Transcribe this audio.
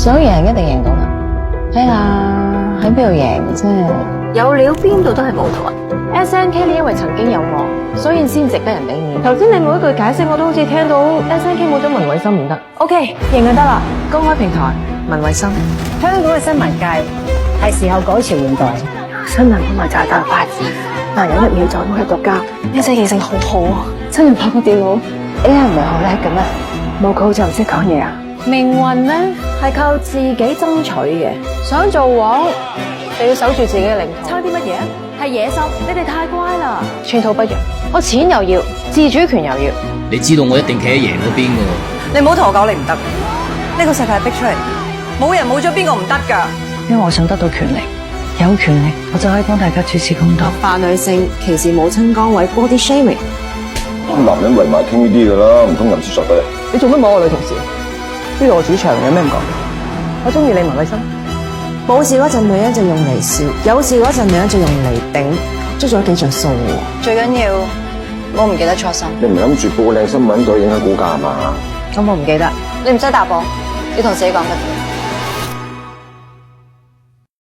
想贏一定贏到啦。睇下喺邊度贏嘅啫。有料邊度都係舞台。SNK 呢因為曾經有我，所以先值得人俾面。頭先你每一句解釋我都好似聽到 SNK 冇咗文慧心唔得。OK， 認就得啦。公開平台，文慧心。香港嘅新聞界係時候改朝換代。新聞本來就係大發展，但有一秒就可以獨家。呢隻記性好好啊，真人拍過電腦 AI 唔係好叻嘅咩？冇佢好似唔識講嘢啊！命運呢係靠自己爭取嘅，想做王就要守住自己嘅領土。差啲乜嘢啊？係野心，你哋太乖啦！寸土不讓，我錢又要，自主權又要。你知道我一定企喺贏嗰邊㗎。你唔好同我講你唔得，呢個世界逼出嚟，冇人冇咗邊個唔得㗎。因為我想得到權力，有權力我就可以幫大家主持公道。扮女性、歧視母親崗位、body shaming。男人圍埋傾呢啲㗎啦，唔通吟詩作對？你做乜摸我女同事？呢度我主場，有咩唔講？我中意你文慧心。冇事嗰陣女人就用嚟笑，有事嗰陣女人就用嚟頂，捉咗幾着數喎。最緊要我唔記得初心。你唔係諗住報個靚新聞再影響股價係嘛？咁我唔記得，你唔使答我，你同自己講得。